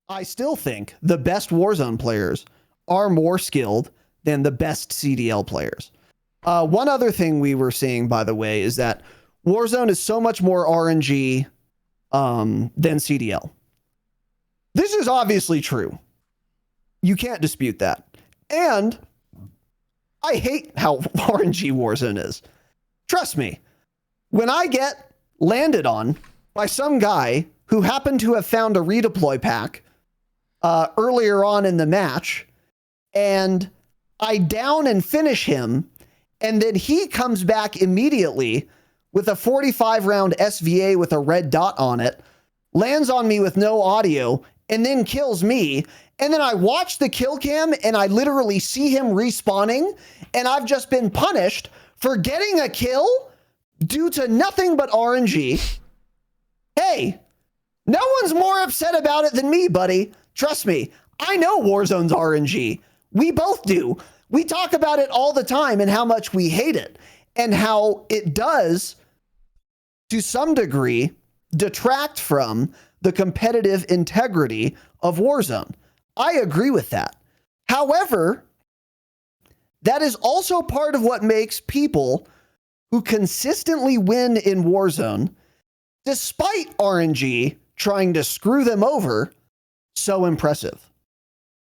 I still think the best Warzone players are more skilled than the best CDL players. One other thing we were seeing, by the way, is that Warzone is so much more RNG than CDL. This is obviously true. You can't dispute that. And I hate how RNG Warzone is. Trust me, when I get landed on by some guy who happened to have found a redeploy pack earlier on in the match, and I down and finish him, and then he comes back immediately with a 45 round SVA with a red dot on it, lands on me with no audio, and then kills me. And then I watch the kill cam and I literally see him respawning, and I've just been punished for getting a kill due to nothing but RNG. Hey, no one's more upset about it than me, buddy. Trust me, I know Warzone's RNG. We both do. We talk about it all the time and how much we hate it and how it does, to some degree, detract from the competitive integrity of Warzone. I agree with that. However, that is also part of what makes people who consistently win in Warzone, despite RNG trying to screw them over, so impressive.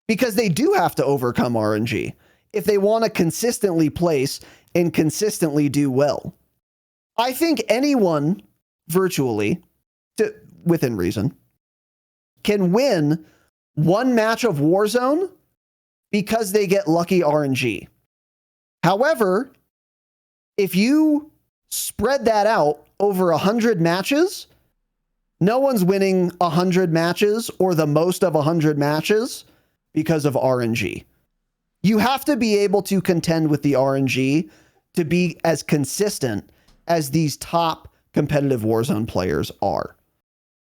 Because they do have to overcome RNG if they want to consistently place and consistently do well. I think anyone, virtually, within reason, can win one match of Warzone because they get lucky RNG. However, if you spread that out over 100 matches, no one's winning 100 matches or the most of 100 matches because of RNG. You have to be able to contend with the RNG to be as consistent as these top competitive Warzone players are.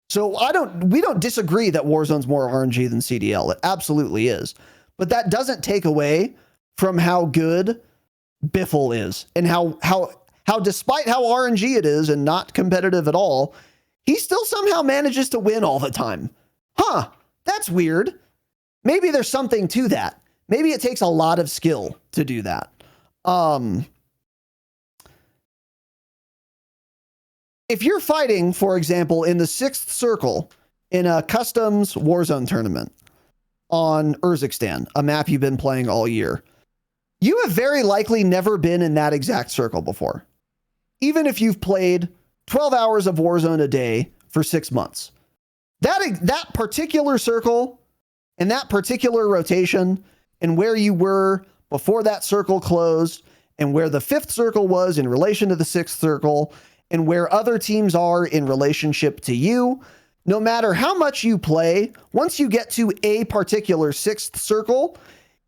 So we don't disagree that Warzone's more RNG than CDL. It absolutely is. But that doesn't take away from how good Biffle is and how despite how RNG it is and not competitive at all, he still somehow manages to win all the time. That's weird. Maybe there's something to that. Maybe it takes a lot of skill to do that. If you're fighting, for example, in the 6th circle in a customs Warzone tournament on Urzikstan, a map you've been playing all year, you have very likely never been in that exact circle before. Even if you've played 12 hours of Warzone a day for 6 months. That particular circle and that particular rotation and where you were before that circle closed and where the 5th circle was in relation to the 6th circle and where other teams are in relationship to you, no matter how much you play, once you get to a particular 6th circle,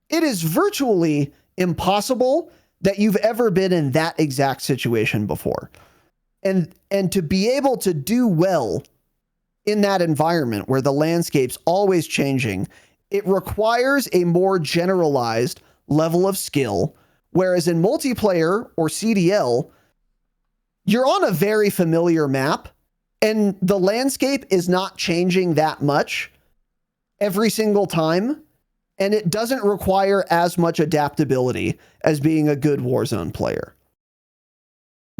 it is virtually impossible that you've ever been in that exact situation before. And to be able to do well in that environment where the landscape's always changing, it requires a more generalized level of skill, whereas in multiplayer or CDL, you're on a very familiar map and the landscape is not changing that much every single time. And it doesn't require as much adaptability as being a good Warzone player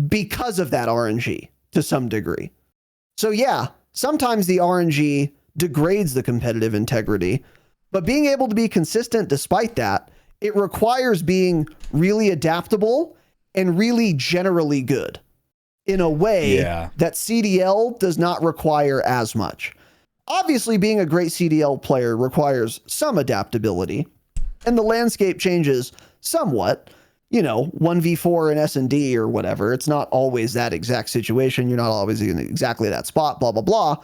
because of that RNG to some degree. So yeah, sometimes the RNG degrades the competitive integrity, but being able to be consistent despite that, it requires being really adaptable and really generally good in a way that CDL does not require as much. Obviously, being a great CDL player requires some adaptability, and the landscape changes somewhat. 1v4 in S&D or whatever. It's not always that exact situation. You're not always in exactly that spot, blah, blah, blah.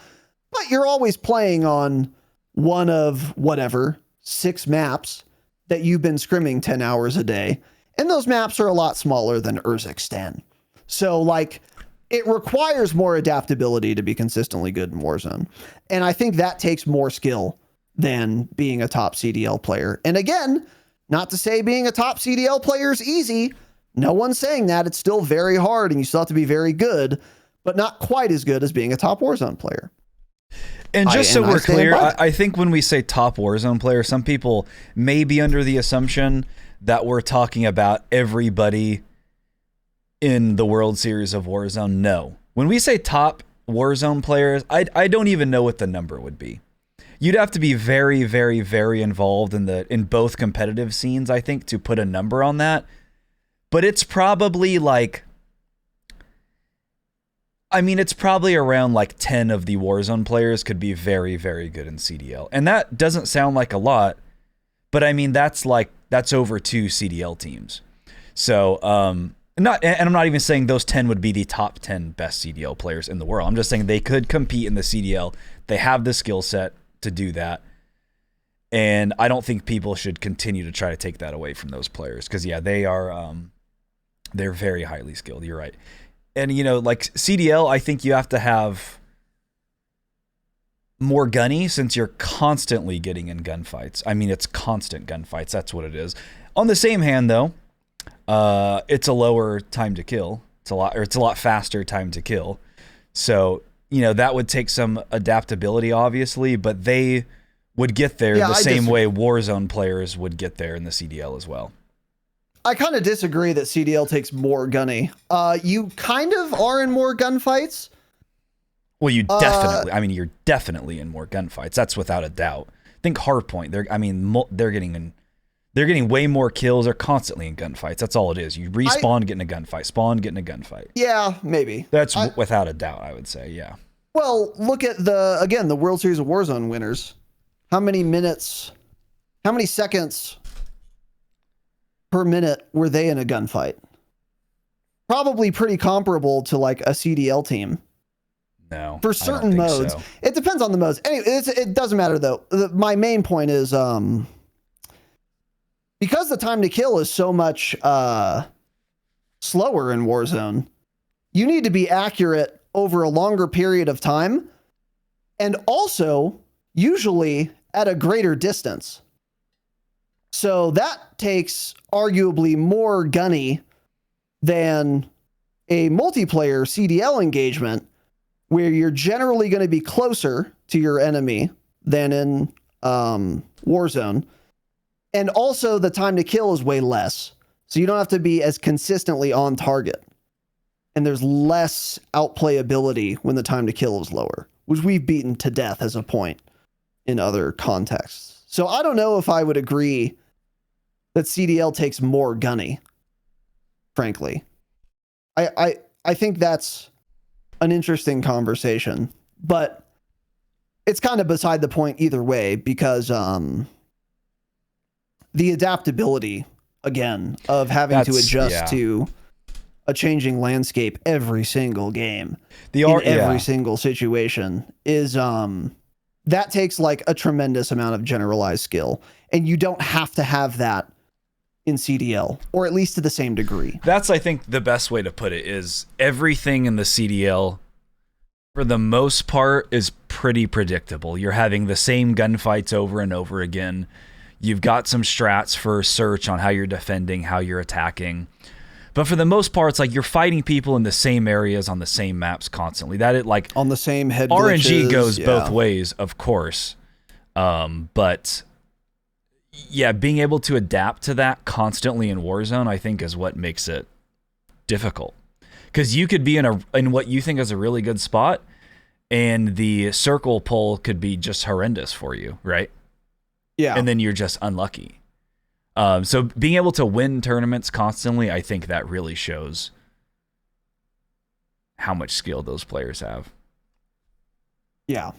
But you're always playing on one of whatever, 6 maps that you've been scrimming 10 hours a day. And those maps are a lot smaller than Urzikstan. So, it requires more adaptability to be consistently good in Warzone. And I think that takes more skill than being a top CDL player. And again, not to say being a top CDL player is easy. No one's saying that. It's still very hard and you still have to be very good, but not quite as good as being a top Warzone player. And just so we're clear, I think when we say top Warzone player, some people may be under the assumption that we're talking about everybody in the World Series of Warzone. No. When we say top Warzone players, I don't even know what the number would be. You'd have to be very, very, very involved in both competitive scenes, I think, to put a number on that. But it's probably like, I mean, it's probably around like 10 of the Warzone players could be very, very good in CDL. And that doesn't sound like a lot, but I mean, that's over 2 CDL teams. So, and I'm not even saying those 10 would be the top 10 best CDL players in the world. I'm just saying they could compete in the CDL. They have the skill set to do that. And I don't think people should continue to try to take that away from those players. Because, yeah, they're very highly skilled. You're right. And, you know, like CDL, I think you have to have more gunny since you're constantly getting in gunfights. I mean, it's constant gunfights. That's what it is. On the same hand, though, it's a lower time to kill. It's a lot faster time to kill. So, you know, that would take some adaptability, obviously, but they would get there the same way Warzone players would get there in the CDL as well. I kind of disagree that CDL takes more gunny. You kind of are in more gunfights. Well, you're definitely in more gunfights. That's without a doubt. Think Hardpoint. They're getting way more kills. They're constantly in gunfights. That's all it is. You respawn, get in a gunfight. Spawn, get in a gunfight. Yeah, maybe. That's without a doubt, I would say, yeah. Well, look at the World Series of Warzone winners. How many seconds per minute were they in a gunfight? Probably pretty comparable to like a CDL team. No. For certain modes. So. It depends on the modes. Anyway, it doesn't matter though. My main point is because the time to kill is so much slower in Warzone, you need to be accurate over a longer period of time and also usually at a greater distance. So that takes arguably more gunny than a multiplayer CDL engagement where you're generally going to be closer to your enemy than in Warzone. And also the time to kill is way less. So you don't have to be as consistently on target. And there's less outplayability when the time to kill is lower, which we've beaten to death as a point in other contexts. So I don't know if I would agree that CDL takes more gunny, frankly. I think that's an interesting conversation, but it's kind of beside the point either way because the adaptability, again, of having to adjust to a changing landscape every single game, in every single situation is that takes like a tremendous amount of generalized skill, and you don't have to have that in CDL, or at least to the same degree. That's, I think, the best way to put it is everything in the CDL, for the most part, is pretty predictable. You're having the same gunfights over and over again. You've got some strats for search on how you're defending, how you're attacking. But for the most part, it's like you're fighting people in the same areas on the same maps constantly. That it like on the same head RNG glitches, goes both ways, of course. But yeah, being able to adapt to that constantly in Warzone, I think, is what makes it difficult. Because you could be in what you think is a really good spot, and the circle pull could be just horrendous for you, right? Yeah. And then you're just unlucky. So being able to win tournaments constantly, I think that really shows how much skill those players have. Yeah.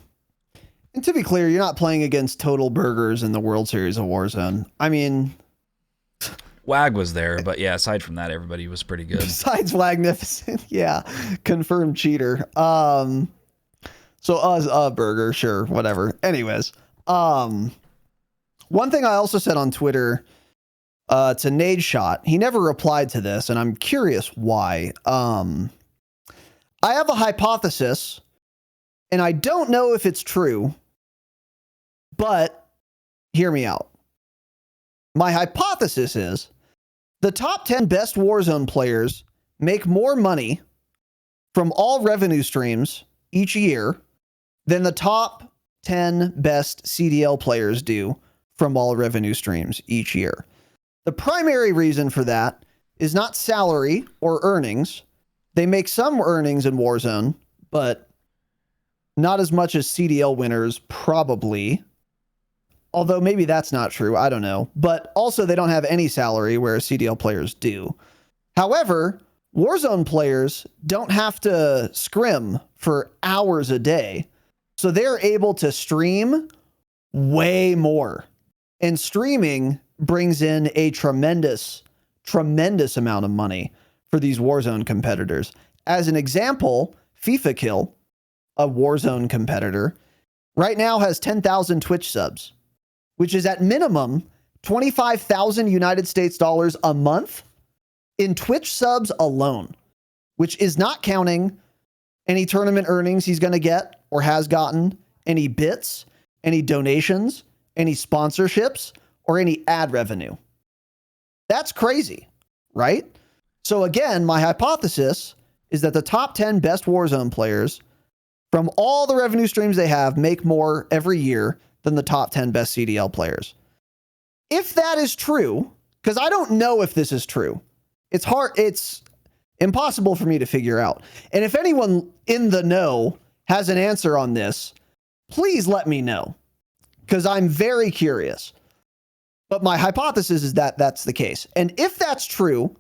And to be clear, you're not playing against total burgers in the World Series of Warzone. I mean, WAG was there, but yeah, aside from that, everybody was pretty good. Besides Wagnificent, yeah. Confirmed cheater. So burger, sure, whatever. Anyways, one thing I also said on Twitter to Nade Shot, he never replied to this, and I'm curious why. I have a hypothesis, and I don't know if it's true, but hear me out. My hypothesis is the top 10 best Warzone players make more money from all revenue streams each year than the top 10 best CDL players do from all revenue streams each year. The primary reason for that is not salary or earnings. They make some earnings in Warzone, but not as much as CDL winners probably. Although maybe that's not true. I don't know. But also they don't have any salary, whereas CDL players do. However, Warzone players don't have to scrim for hours a day. So they're able to stream way more. And streaming brings in a tremendous amount of money for these Warzone competitors. As an example, FIFA Kill, a Warzone competitor, right now has 10,000 Twitch subs, which is at minimum 25,000 United States dollars a month in Twitch subs alone, which is not counting any tournament earnings he's going to get or has gotten, any bits, any donations, any sponsorships, or any ad revenue. That's crazy, right? So again, my hypothesis is that the top 10 best Warzone players from all the revenue streams they have make more every year than the top 10 best CDL players. If that is true, because I don't know if this is true, it's impossible for me to figure out. And if anyone in the know has an answer on this, please let me know, because I'm very curious. But my hypothesis is that that's the case. And if that's true,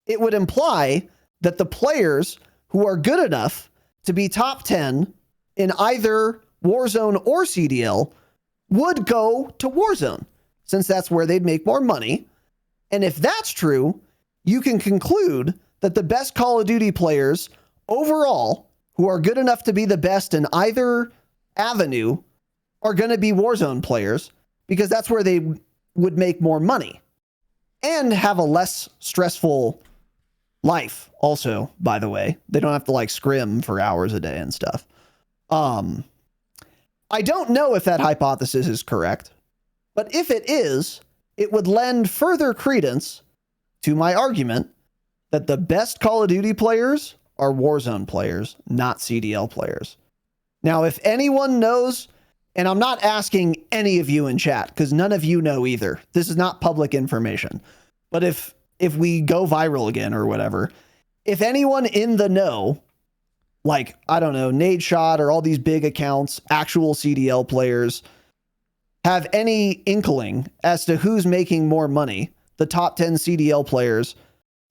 it would imply that the players who are good enough to be top 10 in either Warzone or CDL would go to Warzone, since that's where they'd make more money. And if that's true, you can conclude that the best Call of Duty players overall who are good enough to be the best in either avenue are going to be Warzone players, because that's where they would make more money and have a less stressful life. Also, by the way, they don't have to like scrim for hours a day and stuff. I don't know if that hypothesis is correct, but if it is, it would lend further credence to my argument that the best Call of Duty players are Warzone players, not CDL players. Now, if anyone knows, and I'm not asking any of you in chat, because none of you know either. This is not public information. But if we go viral again or whatever, if anyone in the know, like, I don't know, Nadeshot or all these big accounts, actual CDL players, have any inkling as to who's making more money, the top 10 CDL players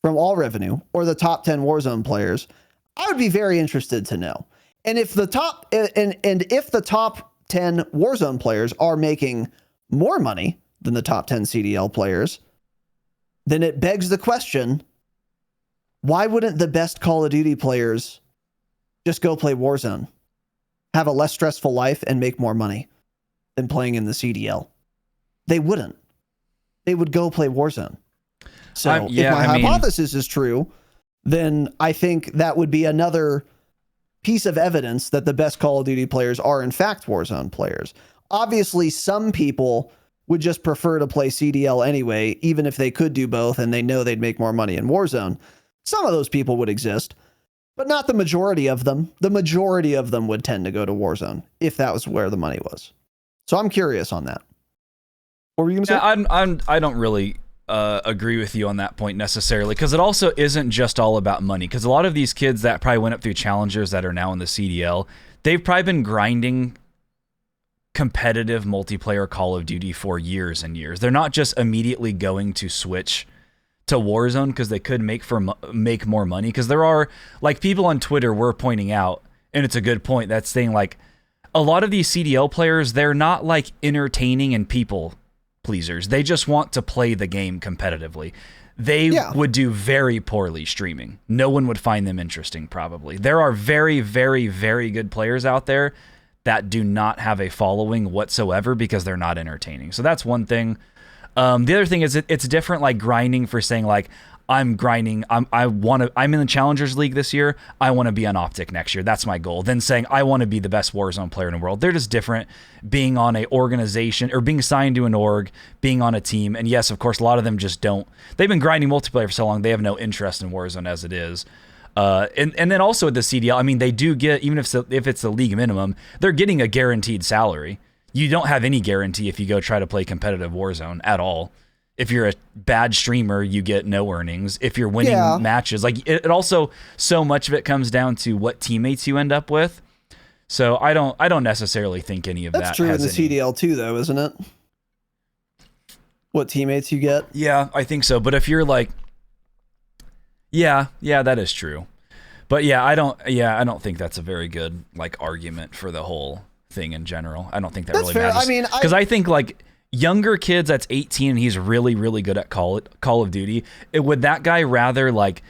from all revenue or the top 10 Warzone players, I would be very interested to know. And if the top if the top 10 Warzone players are making more money than the top 10 CDL players, then it begs the question, why wouldn't the best Call of Duty players just go play Warzone, have a less stressful life, and make more money than playing in the CDL? They wouldn't. They would go play Warzone. So if my hypothesis is true, then I think that would be another piece of evidence that the best Call of Duty players are in fact Warzone players. Obviously, some people would just prefer to play CDL anyway, even if they could do both and they know they'd make more money in Warzone. Some of those people would exist, but not the majority of them. The majority of them would tend to go to Warzone if that was where the money was. So I'm curious on that. What were you going to say? I don't really agree with you on that point necessarily, because it also isn't just all about money. Because a lot of these kids that probably went up through challengers that are now in the CDL, they've probably been grinding competitive multiplayer Call of Duty for years and years. They're not just immediately going to switch to Warzone because they could make more money. Because there are, like, people on Twitter were pointing out, and it's a good point, that's saying, like, a lot of these CDL players, they're not like entertaining and people pleasers. They just want to play the game competitively. They would do very poorly streaming. No one would find them interesting, probably. There are very, very, very good players out there that do not have a following whatsoever because they're not entertaining. So that's one thing. The other thing is it's different, like grinding for saying, like, I'm grinding. I'm in the Challengers League this year. I want to be on Optic next year. That's my goal. Then saying I want to be the best Warzone player in the world. They're just different. Being on a organization or being signed to an org, being on a team. And yes, of course, a lot of them just don't. They've been grinding multiplayer for so long. They have no interest in Warzone as it is. And then also with the CDL, I mean, they do get, even if it's the league minimum, they're getting a guaranteed salary. You don't have any guarantee if you go try to play competitive Warzone at all. If you're a bad streamer, you get no earnings. If you're winning matches, like it also, so much of it comes down to what teammates you end up with. So I don't necessarily think any of that. That's true in the CDL too, though, isn't it? What teammates you get? Yeah, I think so. But if you're like, yeah, that is true. But I don't think that's a very good like argument for the whole thing in general. I don't think that's really fair. Matters. I mean, because I think like younger kids that's 18 and he's really, really good at Call of Duty, would that guy rather like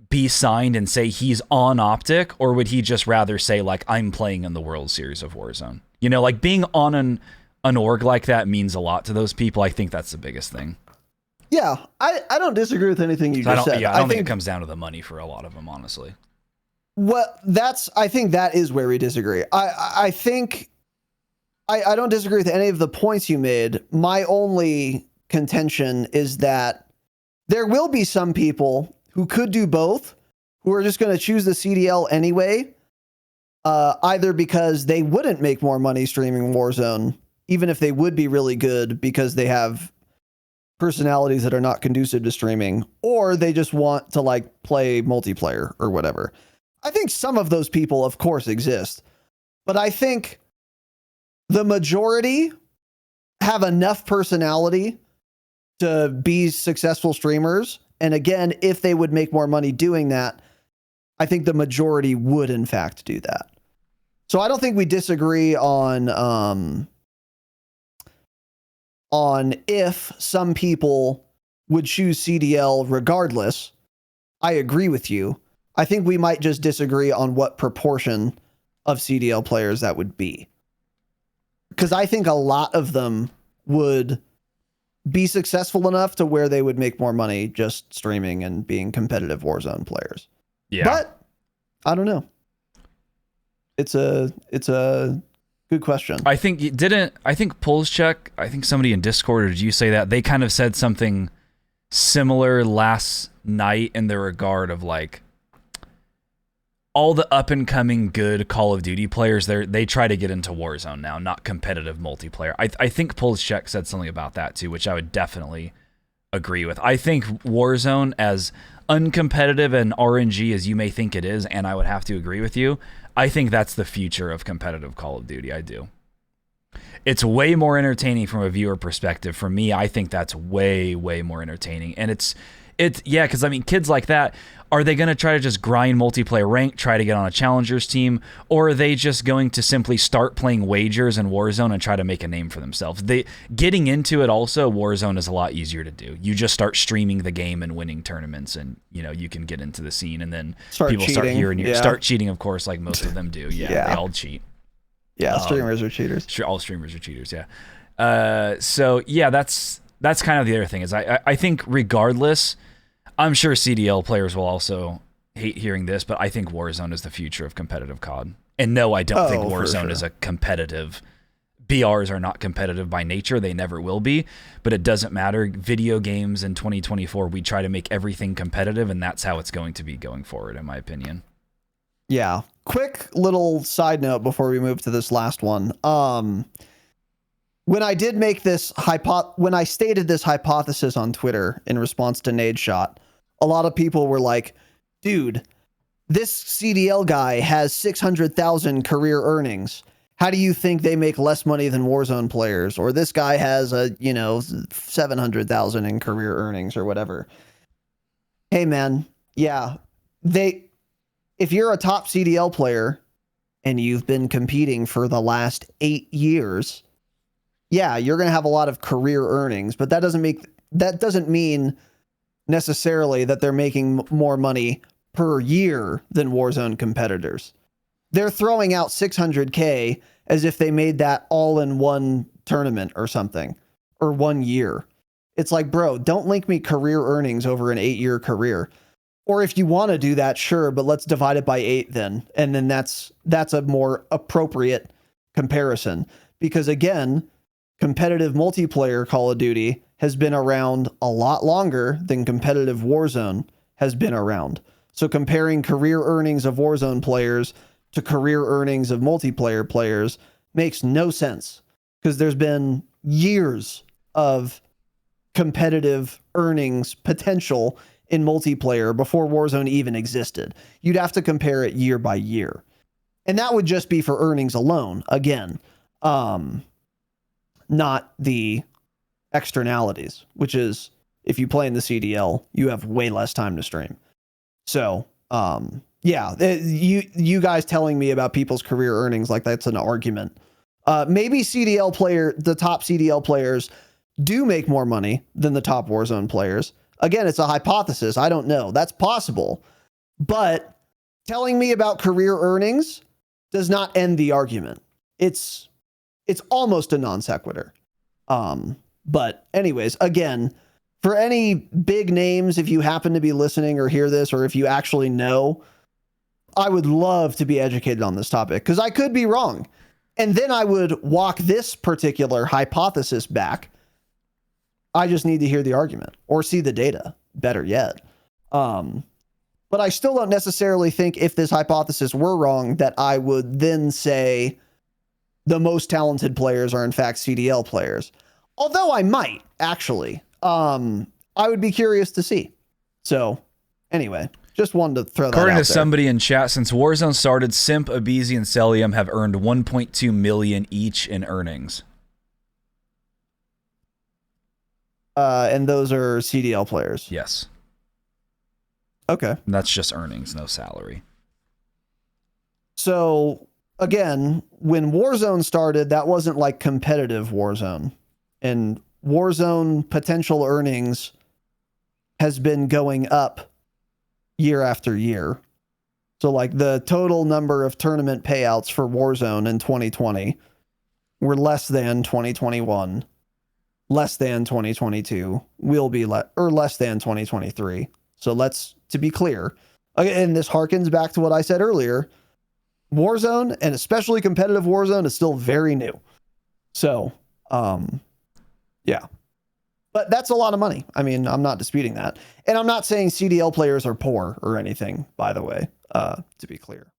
be signed and say he's on Optic, or would he just rather say like I'm playing in the World Series of Warzone? You know, like being on an org like that means a lot to those people. I think that's the biggest thing. Yeah, I don't disagree with anything you just said. Yeah, I don't think it comes down to the money for a lot of them, honestly. I think that is where we disagree. I think I don't disagree with any of the points you made. My only contention is that there will be some people who could do both, who are just going to choose the CDL anyway, either because they wouldn't make more money streaming Warzone, even if they would be really good because they have personalities that are not conducive to streaming, or they just want to like play multiplayer or whatever. I think some of those people, of course, exist, but I think the majority have enough personality to be successful streamers. And again, if they would make more money doing that, I think the majority would in fact do that. So I don't think we disagree on if some people would choose CDL regardless. I agree with you. I think we might just disagree on what proportion of CDL players that would be. Because I think a lot of them would be successful enough to where they would make more money just streaming and being competitive Warzone players. Yeah. But I don't know. It's a good question. I think Pulse Check, I think somebody in Discord, or did you say that? They kind of said something similar last night in the regard of like all the up and coming good Call of Duty players, they try to get into Warzone now, not competitive multiplayer. I think Pulse Check said something about that too, which I would definitely agree with. I think Warzone, as uncompetitive and RNG as you may think it is, and I would have to agree with you, I think that's the future of competitive Call of Duty. I do. It's way more entertaining from a viewer perspective. For me, I think that's way, way more entertaining. And it's because I mean, kids like that, are they going to try to just grind multiplayer rank, try to get on a challengers team, or are they just going to simply start playing wagers in Warzone and try to make a name for themselves? Getting into it also, Warzone is a lot easier to do. You just start streaming the game and winning tournaments, and you can get into the scene, and then people start hearing you. Start cheating, of course, like most of them do. Yeah. They all cheat. Yeah, streamers are cheaters. All streamers are cheaters, yeah. So yeah, that's kind of the other thing is I think regardless, I'm sure CDL players will also hate hearing this, but I think Warzone is the future of competitive COD. And no, I don't think Warzone is a competitive. BRs are not competitive by nature. They never will be, but it doesn't matter. Video games in 2024, we try to make everything competitive, and that's how it's going to be going forward, in my opinion. Yeah. Quick little side note before we move to this last one. When I did make this when I stated this hypothesis on Twitter in response to Nade Shot, a lot of people were like, dude, this CDL guy has 600,000 career earnings. How do you think they make less money than Warzone players? Or this guy has 700,000 in career earnings or whatever. Hey man, yeah, if you're a top CDL player and you've been competing for the last 8 years, yeah, you're going to have a lot of career earnings, but that doesn't mean necessarily that they're making more money per year than Warzone competitors. They're throwing out 600K as if they made that all in one tournament or something, or 1 year. It's like, bro, don't link me career earnings over an 8-year career. Or if you want to do that, sure, but let's divide it by 8 then. And then that's a more appropriate comparison. Because again, competitive multiplayer Call of Duty has been around a lot longer than competitive Warzone has been around. So comparing career earnings of Warzone players to career earnings of multiplayer players makes no sense, because there's been years of competitive earnings potential in multiplayer before Warzone even existed. You'd have to compare it year by year. And that would just be for earnings alone. Again, not the externalities, which is if you play in the CDL, you have way less time to stream. So, yeah, you guys telling me about people's career earnings like that's an argument. Maybe the top CDL players do make more money than the top Warzone players. Again, it's a hypothesis. I don't know. That's possible. But telling me about career earnings does not end the argument. It's almost a non sequitur. But anyways, again, for any big names, if you happen to be listening or hear this, or if you actually know, I would love to be educated on this topic, because I could be wrong. And then I would walk this particular hypothesis back. I just need to hear the argument or see the data, better yet. But I still don't necessarily think, if this hypothesis were wrong, that I would then say the most talented players are in fact CDL players. Although I might, actually. I would be curious to see. So, anyway, just wanted to throw that out there. According to somebody in chat, since Warzone started, Simp, Abizi, and Celium have earned 1.2 million each in earnings. And those are CDL players? Yes. Okay. And that's just earnings, no salary. So, again, when Warzone started, that wasn't like competitive Warzone. And Warzone potential earnings has been going up year after year. So, like, the total number of tournament payouts for Warzone in 2020 were less than 2021, less than 2022, will be less than 2023. So to be clear, and this harkens back to what I said earlier, Warzone, and especially competitive Warzone, is still very new. So, yeah. But that's a lot of money. I mean, I'm not disputing that. And I'm not saying CDL players are poor or anything, by the way, to be clear.